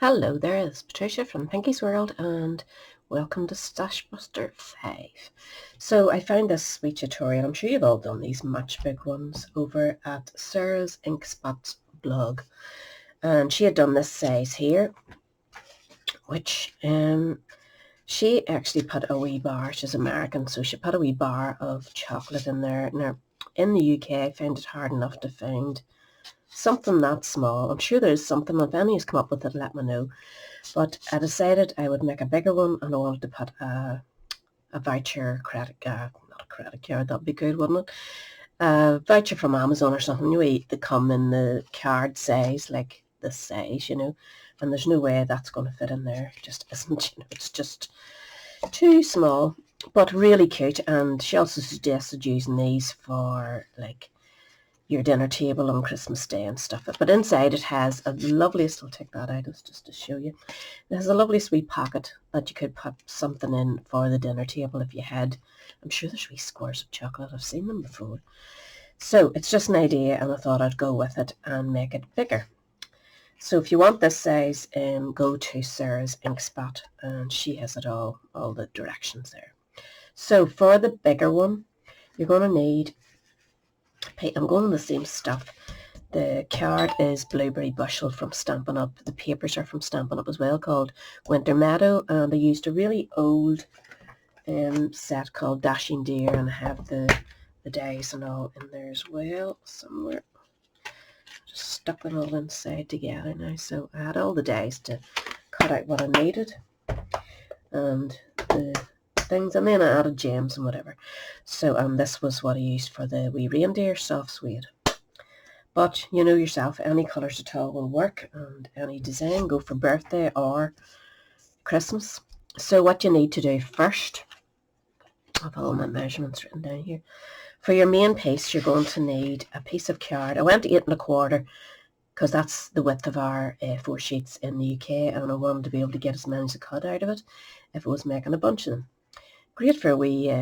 Hello there, it's Patricia from Pinky's World and welcome to Stashbuster 5. So I found this sweet tutorial, I'm sure you've all done these much big ones, over at Sarah's Inkspot blog. And she had done this size here, which she actually put a wee bar, she's American, so she put a wee bar of chocolate in there. Now, in the UK I found it hard enough to find something that small. I'm sure there's something, if any has come up with it, let me know. But I decided I would make a bigger one, and I wanted to put a voucher credit, not a credit card, that'd be good, wouldn't it? A voucher from Amazon or something. They come in the card size, like this size, and there's no way that's going to fit in there. It just isn't, it's just too small, but really cute. And she also suggested using these for like your dinner table on Christmas Day and stuff. But inside it has a loveliest, I'll take that out just to show you. It has a lovely sweet pocket that you could put something in for the dinner table if you had. I'm sure there's wee squares of chocolate. I've seen them before. So it's just an idea, and I thought I'd go with it and make it bigger. So if you want this size, go to Sarah's Inkspot, and she has it all the directions there. So for the bigger one, you're going to need, I'm going with the same stuff. The card is Blueberry Bushel from Stampin' Up. The papers are from Stampin' Up as well, called Winter Meadow, and I used a really old set called Dashing Deer, and I have the dies and all in there as well somewhere. Just stuck them all inside together now, so I had all the dies to cut out what I needed and the things, and then I added gems and whatever. So this was what I used for the wee reindeer, soft suede. But you know yourself, any colours at all will work, and any design, go for birthday or Christmas. So what you need to do first, I have all my measurements written down here. For your main piece, you're going to need a piece of card. I went 8 1/4 because that's the width of our 4 sheets in the UK, and I wanted to be able to get as many as I could out of it if I was making a bunch of them. Great for a wee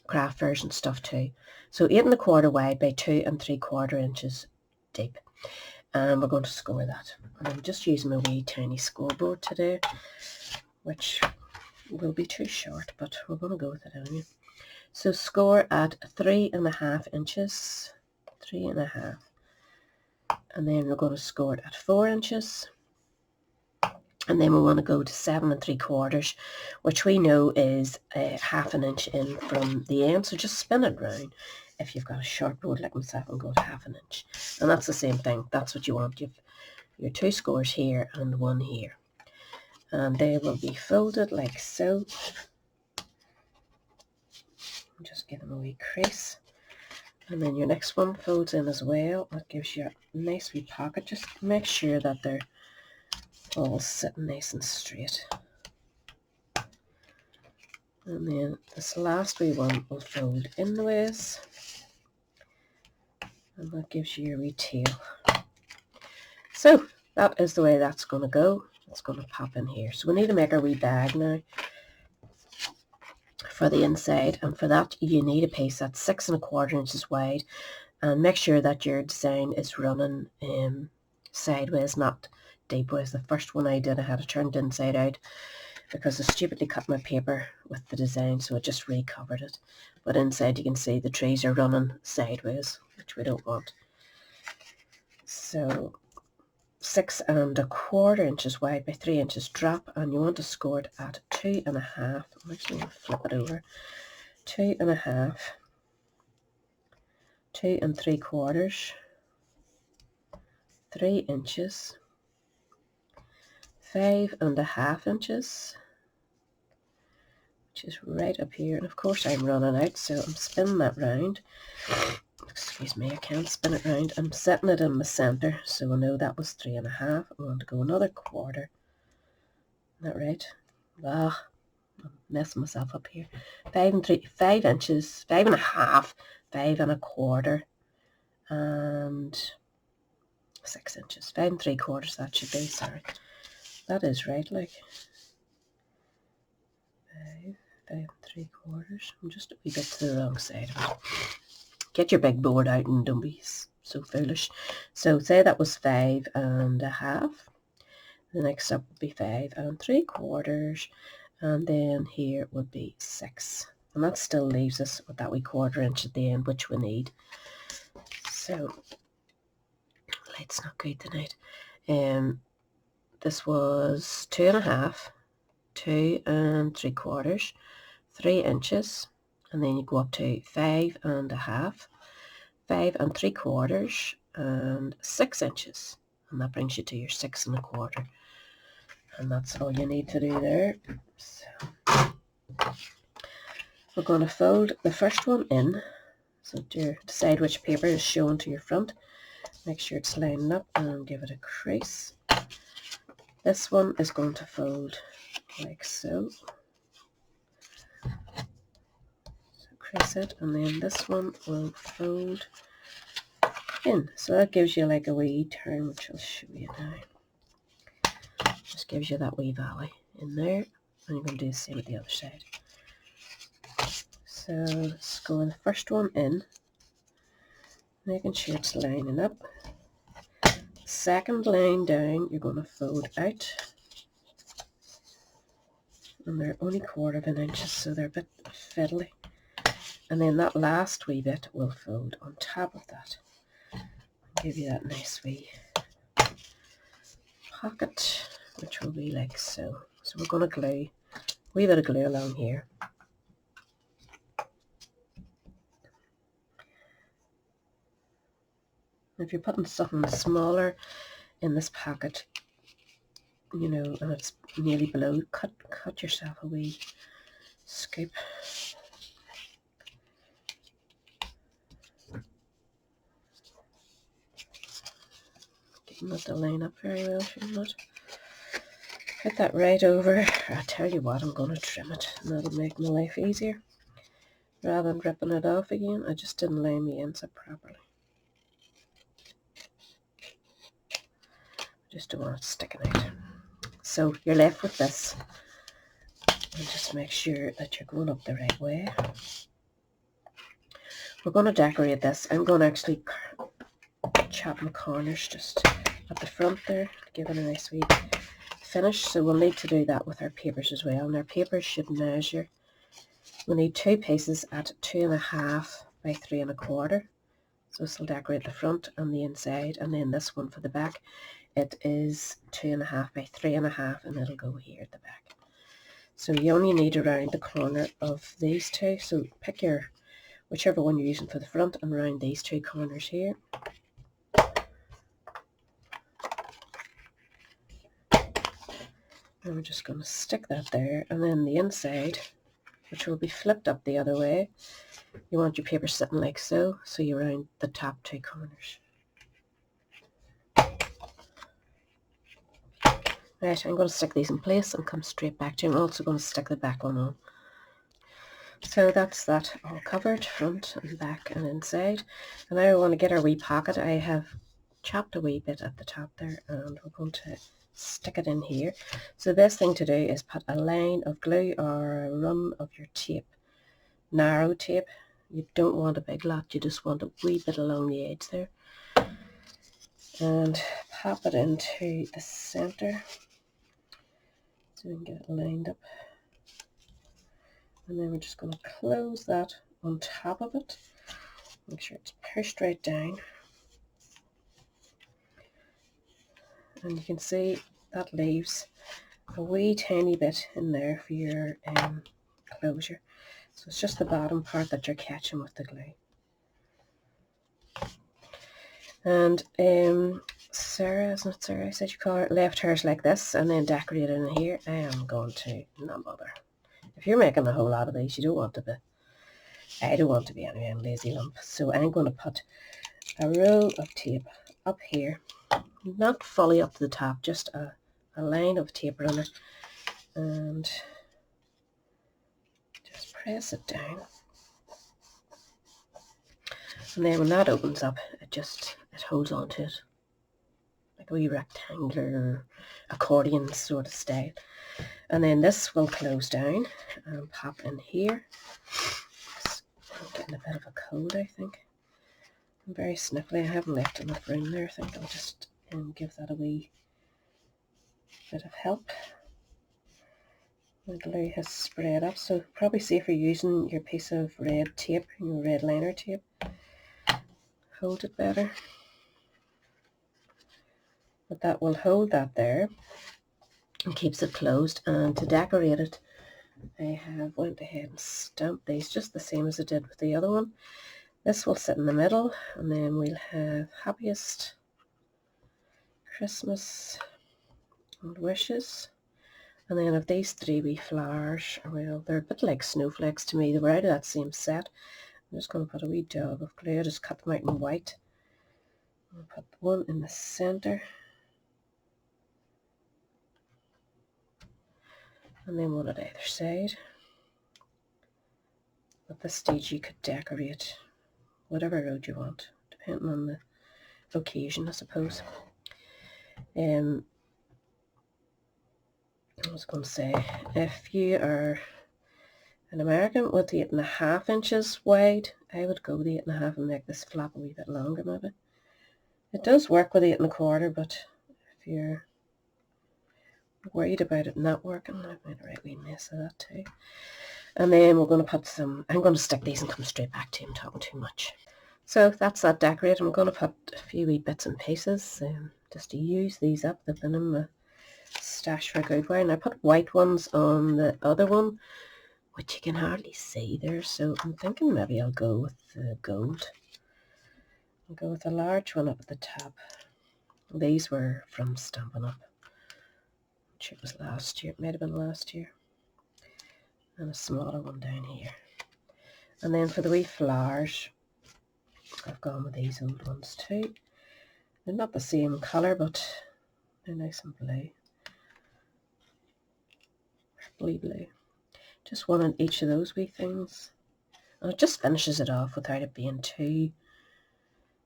craft version stuff too. So 8 1/4 wide by 2 3/4 inches deep, and we're going to score that. And I'm just using my wee tiny scoreboard today, which will be too short, but we're going to go with it anyway. So score at 3 1/2 inches, 3 1/2, and then we're going to score it at 4 inches, and then we want to go to 7 3/4, which we know is 1/2 inch in from the end. So just spin it round if you've got a sharp board like myself, and go to 1/2 inch. And that's the same thing. That's what you want. You've your 2 scores here and 1 here. And they will be folded like so. Just give them a wee crease. And then your next one folds in as well. That gives you a nice wee pocket. Just make sure that they're all sitting nice and straight. And then this last wee one will fold in the ways, and that gives you your wee tail. So that is the way that's going to go. It's going to pop in here. So we need to make our wee bag now for the inside, and for that you need a piece that's 6 1/4 inches wide, and make sure that your design is running sideways, not deepways. The first one I did, I had it turned inside out because I stupidly cut my paper with the design, so I just recovered it. But inside you can see the trees are running sideways, which we don't want. So 6 1/4 inches wide by 3 inches drop, and you want to score it at 2 1/2. I'm actually going to flip it over. 2 1/2, 2 3/4, 3 inches, 5 1/2 inches, which is right up here. And of course I'm running out, so I'm spinning that round. Excuse me, I can't spin it round. I'm setting it in the centre, so I know that was 3 1/2. I'm going to go another quarter. Isn't that right? Ah, I'm messing myself up here. 5 inches, 5 1/2, 5 1/4, and 6 inches. 5 3/4, that should be, sorry. That is right, like 5 3/4. I'm just a wee bit to the wrong side of it. Get your big board out and don't be so foolish. So say that was 5 1/2, The next up would be 5 3/4, and then here would be 6. And that still leaves us with that wee 1/4 inch at the end, which we need. So, light's not good tonight. This was 2.5, 2 3/4, 3 inches, and then you go up to 5.5, 5 3/4, and 6 inches, and that brings you to your 6 1/4, and that's all you need to do there. So we're going to fold the first one in, so decide which paper is shown to your front, make sure it's lining up and give it a crease. This one is going to fold like so. Crease it, and then this one will fold in. So that gives you like a wee turn, which I'll show you now. Just gives you that wee valley in there, and you're going to do the same with the other side. So let's go in the first one in, making sure it's lining up. Second line down, you're going to fold out, and they're only 1/4 inches, so they're a bit fiddly. And then that last wee bit will fold on top of that. Give you that nice wee pocket, which will be like so. So we're going to glue a wee bit of glue along here. If you're putting something smaller in this pocket, you know, and it's nearly below, cut yourself a wee scoop. Getting that to line up very well, shouldn't it? Put that right over. I tell you what, I'm going to trim it, and that'll make my life easier. Rather than ripping it off again, I just didn't line the ends up properly. Just don't want it sticking out. So you're left with this. And just make sure that you're going up the right way. We're going to decorate this. I'm going to actually chop my corners just at the front there to give it a nice wee finish. So we'll need to do that with our papers as well. And our papers should measure. We'll need 2 pieces at 2.5 by 3 1/4. So this will decorate the front and the inside, and then this one for the back. It is 2.5 by 3.5, and it'll go here at the back. So you only need around the corner of these two. So pick whichever one you're using for the front, and around these 2 corners here. And we're just going to stick that there, and then the inside, which will be flipped up the other way, you want your paper sitting like so, so you round the top 2 corners. Right, I'm going to stick these in place and come straight back to you. I'm also going to stick the back one on. So that's that all covered, front and back and inside. And now I want to get our wee pocket. I have chopped a wee bit at the top there, and we're going to stick it in here. So the best thing to do is put a line of glue or a run of your tape, narrow tape. You don't want a big lot, you just want a wee bit along the edge there. And pop it into the center so we can get it lined up. And then we're just going to close that on top of it. Make sure it's pushed right down. And you can see that leaves a wee tiny bit in there for your closure. So it's just the bottom part that you're catching with the glue. And Sarah, isn't it Sarah? I said you call her, left hers like this, and then decorated in here. I am going to not bother. If you're making a whole lot of these, you don't want to be. I don't want to be anyway, I'm lazy lump. So I'm going to put a roll of tape up here, not fully up to the top, just a line of tape on it, and just press it down. And then when that opens up, it holds on to it like a wee rectangular accordion sort of style. And then this will close down and pop in here. I'm getting a bit of a cold, I think. I'm very sniffly. I haven't left enough room there. I think I'll just give that a wee bit of help. The glue has spread up, so probably safer using your piece of red tape, your red liner tape. Hold it better. But that will hold that there and keeps it closed. And to decorate it, I have went ahead and stamped these just the same as I did with the other one. This will sit in the middle, and then we'll have happiest Christmas and wishes. And then of these three wee flowers, well, they're a bit like snowflakes to me. They were out of that same set. I'm just going to put a wee dab of glue. I just cut them out in white. I'll put one in the centre. And then one at either side. At this stage you could decorate whatever road you want, depending on the occasion, I suppose. I was going to say, if you are an American with 8.5 inches wide, I would go with 8.5 and make this flap a wee bit longer maybe. It does work with 8.25, but if you're worried about it not working, I've made a right wee mess of that too. And then we're going to put some, I'm going to stick these and come straight back to you. I'm talking too much. So that's that decorate. I'm going to put a few wee bits and pieces just to use these up. They've been in my stash for a good while. And I put white ones on the other one, which you can hardly see there. So I'm thinking maybe I'll go with the gold. I'll go with a large one up at the top. These were from Stampin' Up, which it was last year. It might have been last year. And a smaller one down here. And then for the wee flowers, I've gone with these old ones too. They're not the same colour, but they're nice and blue. Blue. Just one on each of those wee things. And it just finishes it off without it being too...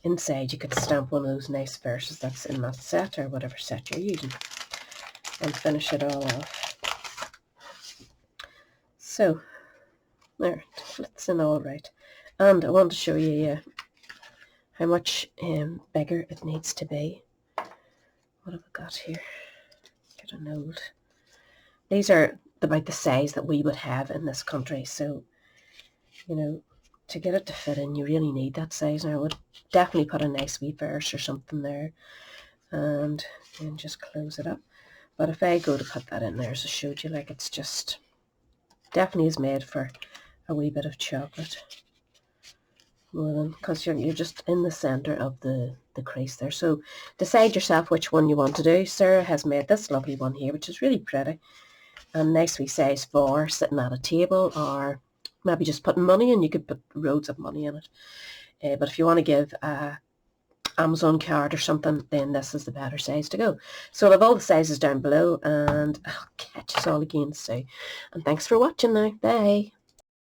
Inside you could stamp one of those nice verses that's in that set or whatever set you're using. And finish it all off. So, there, it fits in all right. And I want to show you how much bigger it needs to be. What have I got here? Get a note. These are about the size that we would have in this country. So, you know, to get it to fit in, you really need that size. Now, I would definitely put a nice wee verse or something there. And then just close it up. But if I go to put that in there, as I showed you, like it's just... Definitely is made for a wee bit of chocolate. More than, because you're just in the centre of the crease there. So decide yourself which one you want to do. Sarah has made this lovely one here, which is really pretty. And nice wee size for sitting at a table, or maybe just putting money in. You could put loads of money in it. But if you want to give a Amazon card or something, then this is the better size to go. So I'll have all the sizes down below, and I'll catch us all again soon. And thanks for watching now. Bye.